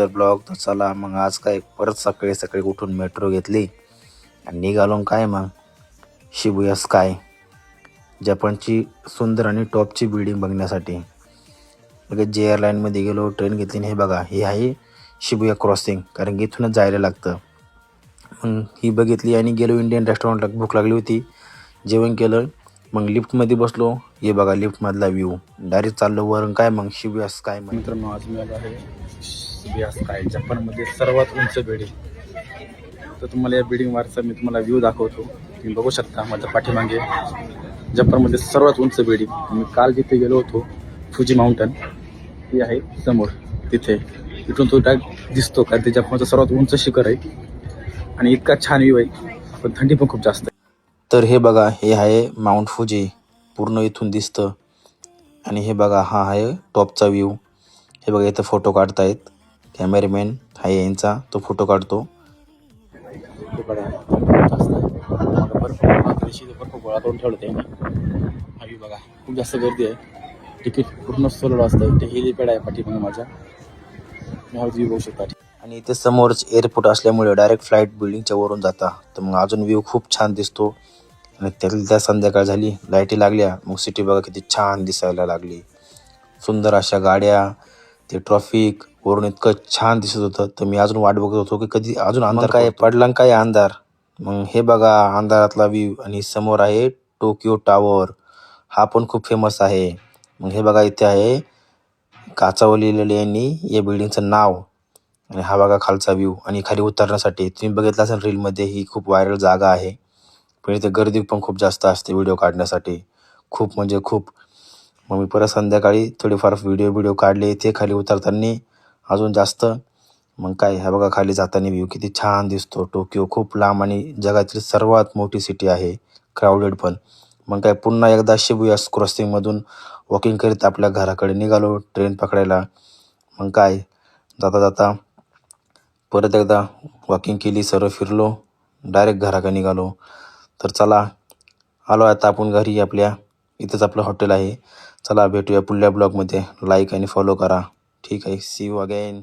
Blog. तर चला मग आज काय परत सकाळी सकाळी उठून मेट्रो घेतली आणि निघालो. काय मग शिबुया स्काय, जपानची सुंदर आणि टॉपची बिल्डिंग बघण्यासाठी. लगेच जे एअरलाईनमध्ये गेलो, ट्रेन घेतली. हे बघा, ही आहे शिबुया क्रॉसिंग, कारण की इथूनच जायला लागतं. मग ही बघितली आणि गेलो इंडियन रेस्टॉरंटला. भूक लागली होती, जेवण केलं. मग लिफ्टमध्ये बसलो. हे बघा लिफ्टमधला व्ह्यू. डायरेक्ट चाललो वरून काय मग शिबुया स्काय. मित्रांनो, आज मी आलो आहे शिबुया स्काय, जपानमध्ये सर्वात उंच बिल्डिंग. तर तुम्हाला या बिल्डिंगवरचा मी तुम्हाला व्ह्यू दाखवतो. तुम्ही बघू शकता माझ्या पाठीमागे जपानमध्ये सर्वात उंच बिल्डिंग. मी काल जिथे गेलो होतो, फुजी माउंटन, ती आहे समोर. तिथे इथून तो डायरेक्ट दिसतो, कारण ते जपानचं सर्वात उंच शिखर आहे आणि इतका छान व्ह्यू आहे, पण थंडी पण खूप जास्त आहे. तर हे बघा, हे आहे माउंट फुजी, पूर्ण इथून दिसतं. आणि हे बघा, हा आहे टॉपचा व्ह्यू. हे बघा, इथं फोटो काढतायत. कॅमेरामॅन आहे यांचा, तो फोटो काढतो. हे बघा, बर्फ गोळा करून ठेवलं त्यांनी. आणि बघा, खूप जास्त गर्दी आहे. तिकीट पूर्ण सोलर असतं. ते हेलिपॅड आहे पाठीमागे माझ्या, व्ह्यू बघू शकता. आणि इथे समोरच एअरपोर्ट असल्यामुळे डायरेक्ट फ्लाईट बिल्डिंगच्या वरून जाता. तर मग अजून व्ह्यू खूप छान दिसतो. आणि त्या संध्याकाळ झाली, लाईटी लागल्या, मग सिटी बघा किती छान दिसायला लागली. सुंदर अशा गाड्या, ते ट्रॉफिक वरून इतकं छान दिसत होतं. तर मी अजून वाट बघत होतो की कधी अजून अंधार काय पडला, काय अंधार. मग हे बघा अंधारातला व्ह्यू. आणि समोर आहे टोकियो टावर, हा पण खूप फेमस आहे. मग हे बघा, इथे आहे काचावर लिहिलेलं यांनी या बिल्डिंगचं नाव. आणि हा बघा खालचा व्ह्यू. आणि खाली उतरण्यासाठी तुम्ही बघितलं असेल रीलमध्ये, ही खूप व्हायरल जागा आहे. पण इथे गर्दी पण खूप जास्त असते व्हिडिओ काढण्यासाठी, खूप म्हणजे खूप. मग मी परत संध्याकाळी थोडेफार व्हिडिओ काढले इथे खाली उतरताना अजून जास्त. मग काय, हा बघा खाली जाताना व्ह्यू किती छान दिसतो. टोकियो खूप लांब आणि जगातील सर्वात मोठी सिटी आहे, क्राऊडेड पण. मग काय, पुन्हा एकदा शिबुया क्रॉसिंगमधून वॉकिंग करीत आपल्या घराकडे निघालो ट्रेन पकडायला. मग काय, जाता जाता परत एकदा वॉकिंग केली, सर्व फिरलो, डायरेक्ट घराकडे निघालो. तर चला, आलो आता आपण घरी आपल्या. इथंच आपलं हॉटेल आहे. चला भेटूया पुढल्या ब्लॉगमध्ये. लाईक आणि फॉलो करा. ठीक आहे, सी यू अगेन.